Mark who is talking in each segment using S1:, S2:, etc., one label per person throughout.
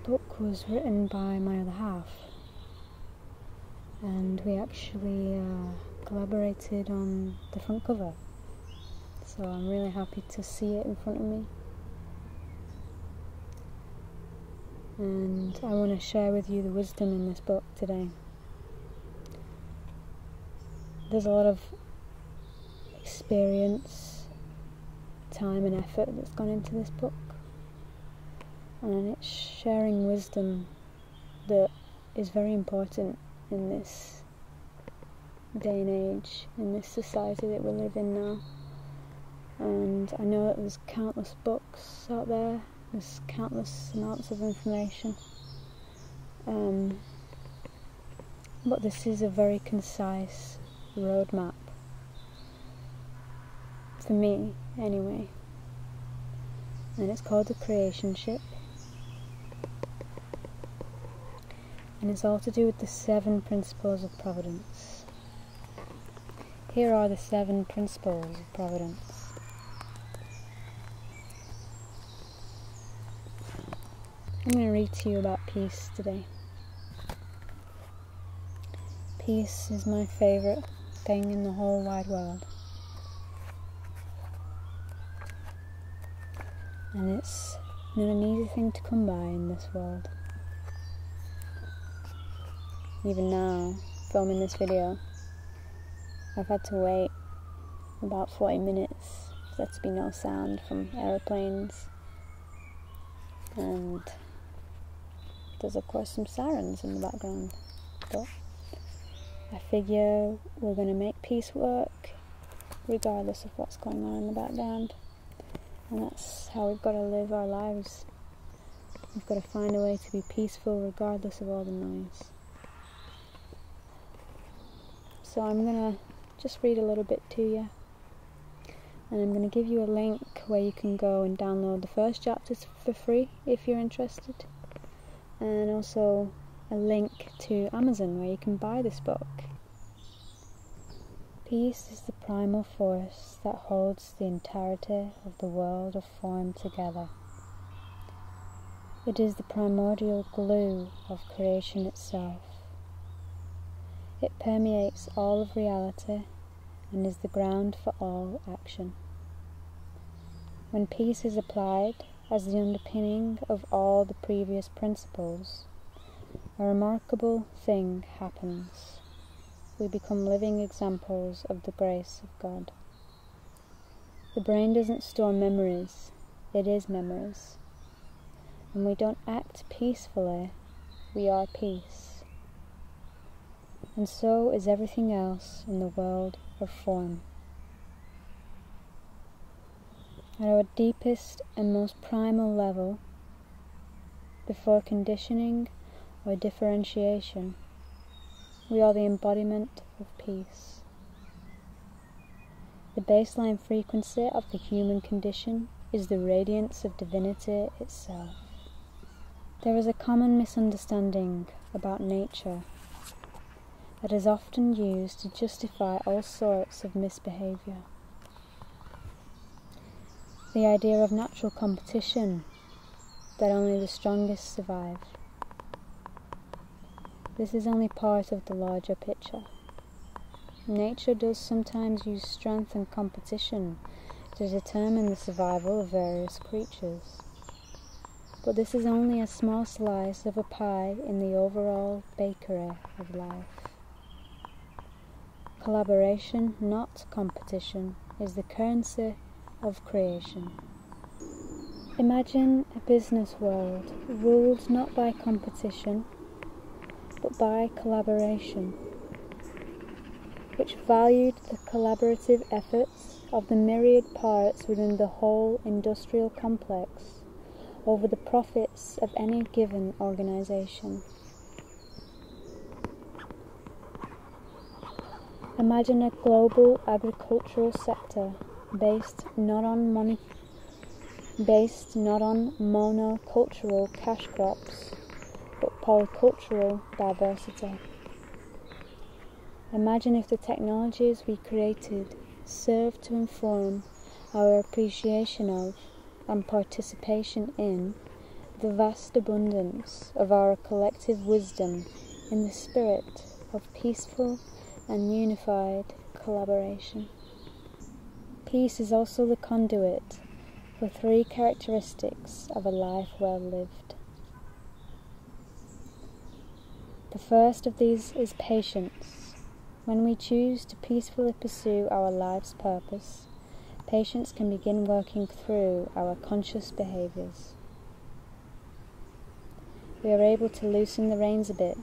S1: book was written by my other half, and we actually collaborated on the front cover, so I'm really happy to see it in front of me. And I want to share with you the wisdom in this book today. There's a lot of experience, time and effort that's gone into this book, and it's sharing wisdom that is very important in this day and age, in this society that we live in now. And I know that there's countless books out there, there's countless amounts of information, but this is a very concise roadmap, for me anyway, and it's called The Creation Ship, and it's all to do with the 7 principles of providence. Here are the 7 principles of providence. I'm going to read to you about peace today. Peace is my favourite thing in the whole wide world. And it's not an easy thing to come by in this world. Even now, filming this video, I've had to wait about 40 minutes for there to be no sound from aeroplanes, and there's of course some sirens in the background, but I figure we're going to make peace work regardless of what's going on in the background, and that's how we've got to live our lives. We've got to find a way to be peaceful regardless of all the noise. So I'm going to just read a little bit to you, and I'm going to give you a link where you can go and download the first chapters for free if you're interested, and also a link to Amazon where you can buy this book. Peace is the primal force that holds the entirety of the world of form together. It is the primordial glue of creation itself. It permeates all of reality and is the ground for all action. When peace is applied as the underpinning of all the previous principles, a remarkable thing happens. We become living examples of the grace of God. The brain doesn't store memories, it is memories. When we don't act peacefully, we are peace. And so is everything else in the world of form. At our deepest and most primal level, before conditioning or differentiation, we are the embodiment of peace. The baseline frequency of the human condition is the radiance of divinity itself. There is a common misunderstanding about nature that is often used to justify all sorts of misbehaviour. The idea of natural competition, that only the strongest survive. This is only part of the larger picture. Nature does sometimes use strength and competition to determine the survival of various creatures. But this is only a small slice of a pie in the overall bakery of life. Collaboration, not competition, is the currency of creation. Imagine a business world ruled not by competition, but by collaboration, which valued the collaborative efforts of the myriad parts within the whole industrial complex over the profits of any given organization. Imagine a global agricultural sector based not on monocultural cash crops, but polycultural diversity. Imagine if the technologies we created served to inform our appreciation of and participation in the vast abundance of our collective wisdom in the spirit of peaceful and unified collaboration. Peace is also the conduit for 3 characteristics of a life well lived. The first of these is patience. When we choose to peacefully pursue our life's purpose, patience can begin working through our conscious behaviours. We are able to loosen the reins a bit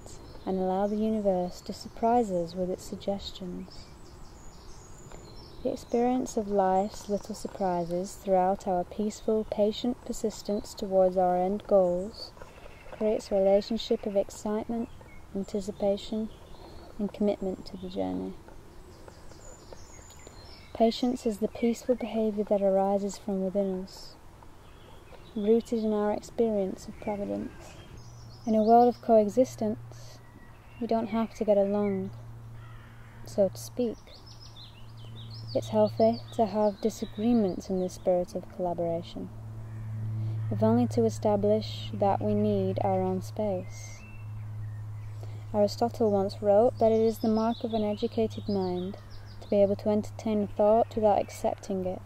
S1: and allow the universe to surprise us with its suggestions. The experience of life's little surprises throughout our peaceful, patient persistence towards our end goals creates a relationship of excitement, anticipation, and commitment to the journey. Patience is the peaceful behaviour that arises from within us, rooted in our experience of providence. In a world of coexistence, we don't have to get along, so to speak. It's healthy to have disagreements in the spirit of collaboration, if only to establish that we need our own space. Aristotle once wrote that it is the mark of an educated mind to be able to entertain a thought without accepting it.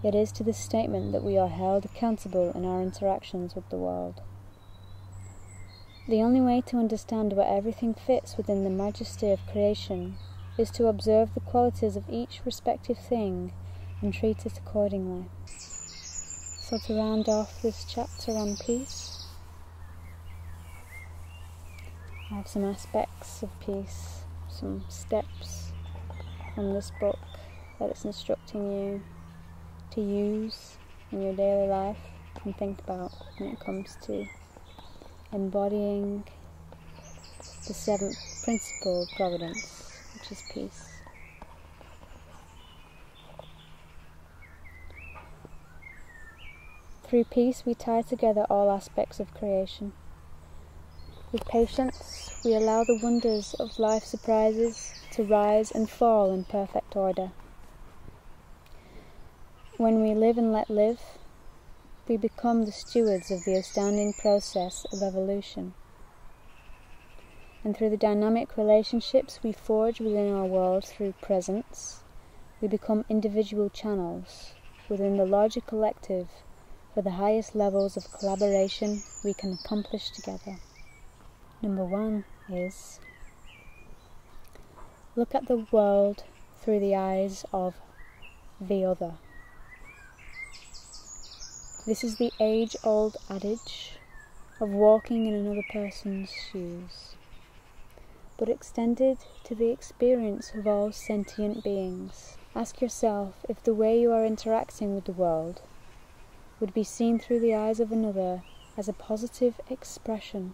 S1: It is to this statement that we are held accountable in our interactions with the world. The only way to understand where everything fits within the majesty of creation is to observe the qualities of each respective thing and treat it accordingly. So to round off this chapter on peace, I have some aspects of peace, some steps from this book that it's instructing you to use in your daily life and think about when it comes to embodying the 7th principle of providence, which is peace. Through peace we tie together all aspects of creation. With patience, we allow the wonders of life's surprises to rise and fall in perfect order. When we live and let live, we become the stewards of the astounding process of evolution. And through the dynamic relationships we forge within our world through presence, we become individual channels within the larger collective for the highest levels of collaboration we can accomplish together. Number 1 is, look at the world through the eyes of the other. This is the age-old adage of walking in another person's shoes, but extended to the experience of all sentient beings. Ask yourself if the way you are interacting with the world would be seen through the eyes of another as a positive expression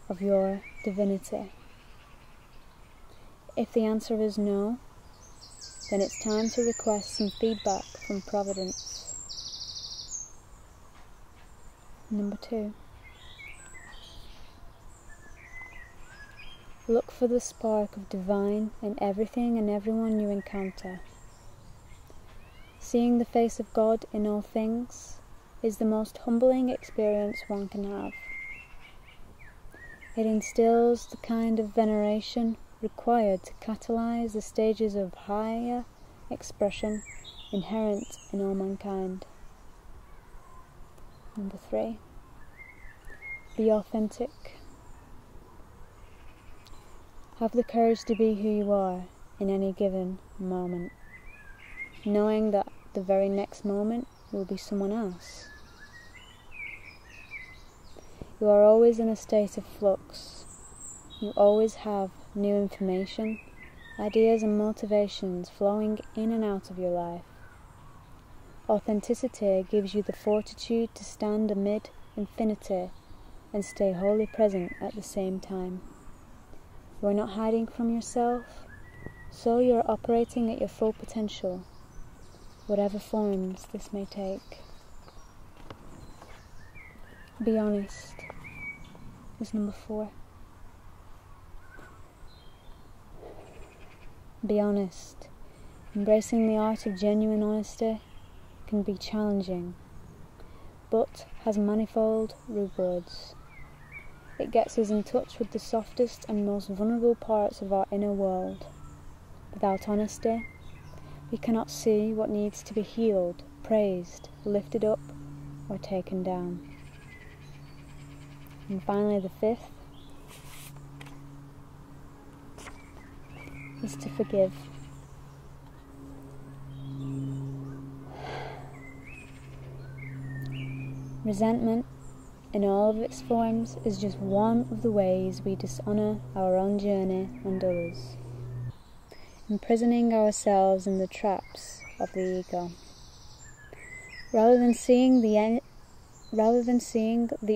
S1: of your divinity. If the answer is no, then it's time to request some feedback from Providence. Number 2. Look for the spark of divine in everything and everyone you encounter. Seeing the face of God in all things is the most humbling experience one can have. It instills the kind of veneration required to catalyze the stages of higher expression inherent in all mankind. Number 3. Be authentic. Have the courage to be who you are in any given moment, knowing that the very next moment will be someone else. You are always in a state of flux. You always have new information, ideas and motivations flowing in and out of your life. Authenticity gives you the fortitude to stand amid infinity and stay wholly present at the same time. You are not hiding from yourself, so you are operating at your full potential, whatever forms this may take. Be honest is number 4. Be honest. Embracing the art of genuine honesty can be challenging, but has manifold rewards. It gets us in touch with the softest and most vulnerable parts of our inner world. Without honesty, we cannot see what needs to be healed, praised, lifted up, or taken down. And finally, the fifth is to forgive. Resentment, in all of its forms, is just one of the ways we dishonour our own journey and others, imprisoning ourselves in the traps of the ego. Rather than seeing the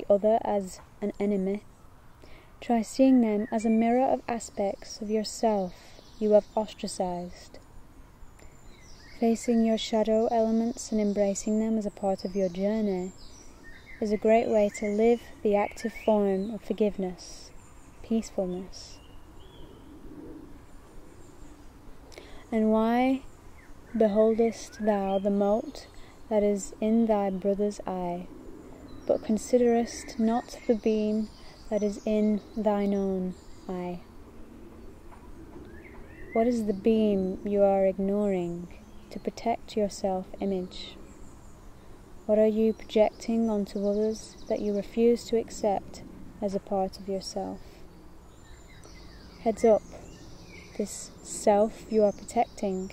S1: other as an enemy, try seeing them as a mirror of aspects of yourself you have ostracized. Facing your shadow elements and embracing them as a part of your journey is a great way to live the active form of forgiveness, peacefulness. And why beholdest thou the mote that is in thy brother's eye, but considerest not the beam that is in thine own eye? What is the beam you are ignoring to protect your self-image? What are you projecting onto others that you refuse to accept as a part of yourself? Heads up, this self you are protecting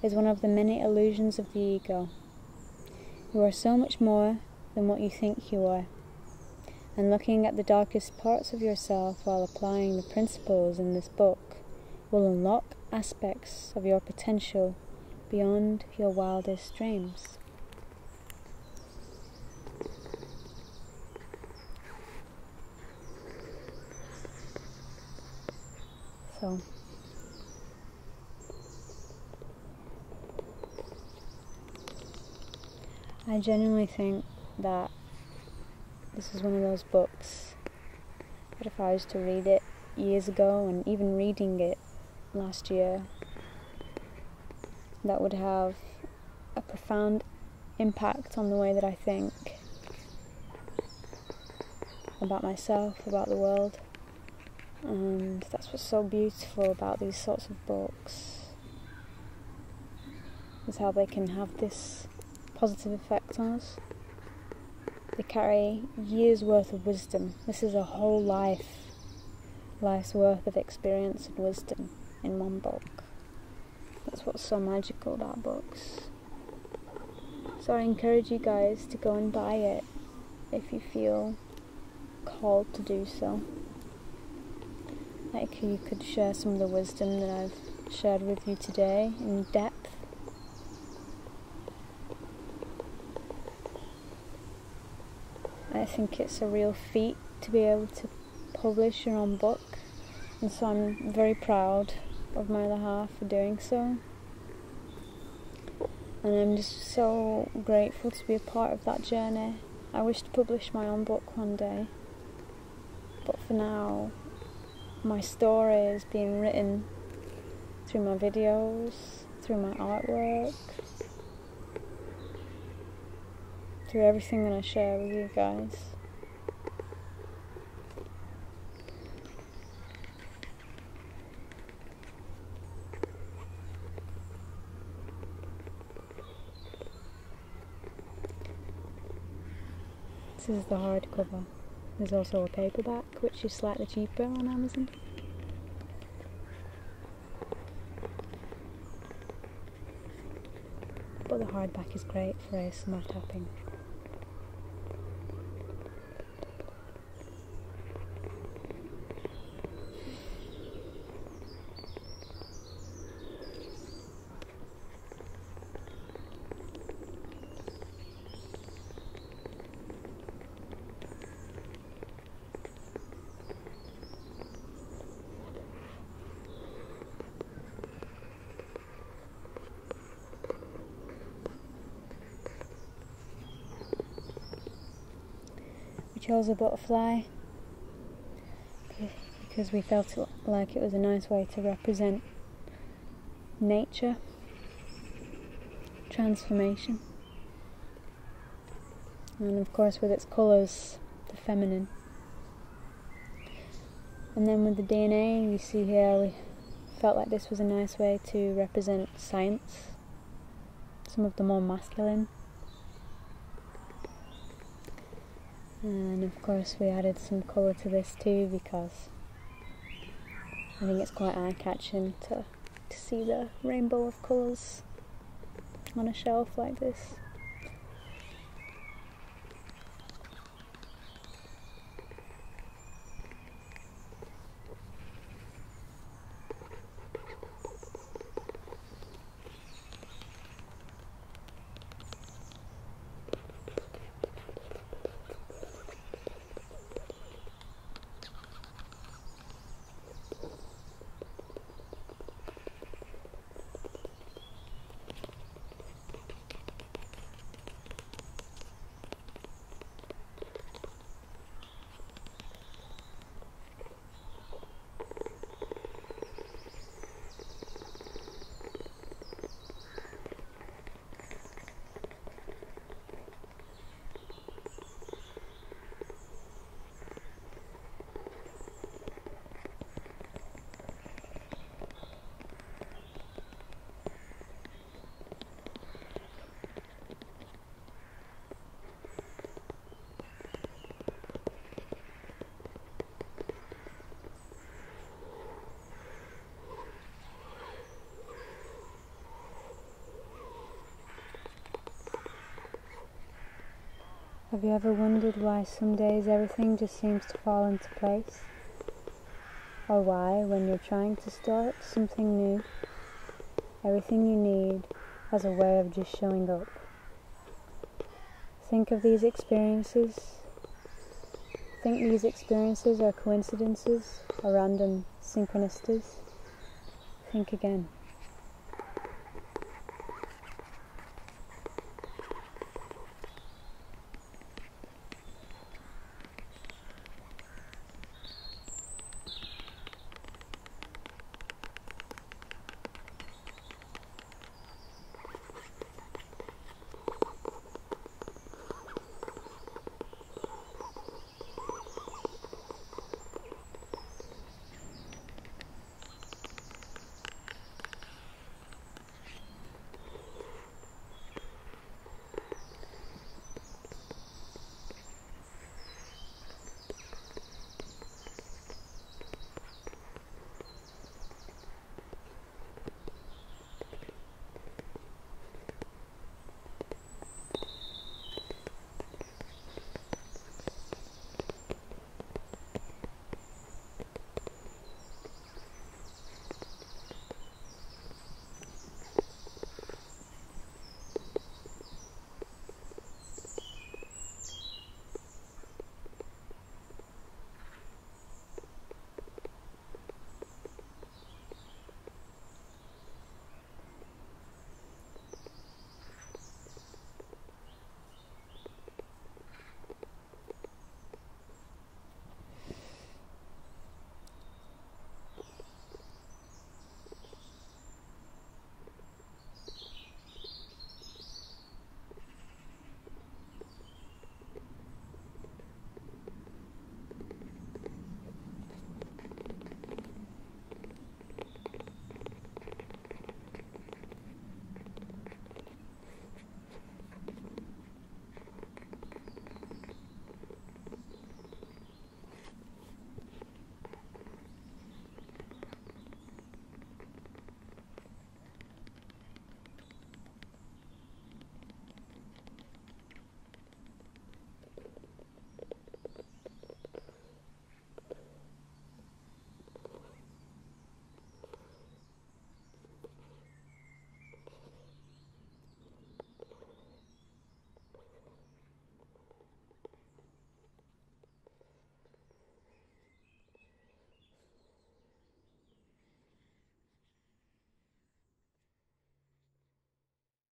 S1: is one of the many illusions of the ego. You are so much more than what you think you are, and looking at the darkest parts of yourself while applying the principles in this book will unlock aspects of your potential beyond your wildest dreams. So, I genuinely think that this is one of those books that if I was to read it years ago, and even reading it last year, that would have a profound impact on the way that I think about myself, about the world. And that's what's so beautiful about these sorts of books, is how they can have this positive effect on us. They carry years worth of wisdom. This is a whole life's worth of experience and wisdom in one book. That's what's so magical about books. So I encourage you guys to go and buy it if you feel called to do so. Like, you could share some of the wisdom that I've shared with you today in depth. I think it's a real feat to be able to publish your own book, and so I'm very proud of my other half for doing so. And I'm just so grateful to be a part of that journey. I wish to publish my own book one day, but for now, my story is being written through my videos, through my artwork, through everything that I share with you guys. This is the hardcover. There's also a paperback, which is slightly cheaper on Amazon. But the hardback is great for ASMR tapping. We chose a butterfly because we felt like it was a nice way to represent nature, transformation, and of course with its colours, the feminine. And then with the DNA, you see here, we felt like this was a nice way to represent science, some of the more masculine. And of course we added some colour to this too, because I think it's quite eye-catching to see the rainbow of colours on a shelf like this. Have you ever wondered why some days everything just seems to fall into place? Or why, when you're trying to start something new, everything you need has a way of just showing up? Think these experiences are coincidences or random synchronicities? Think again.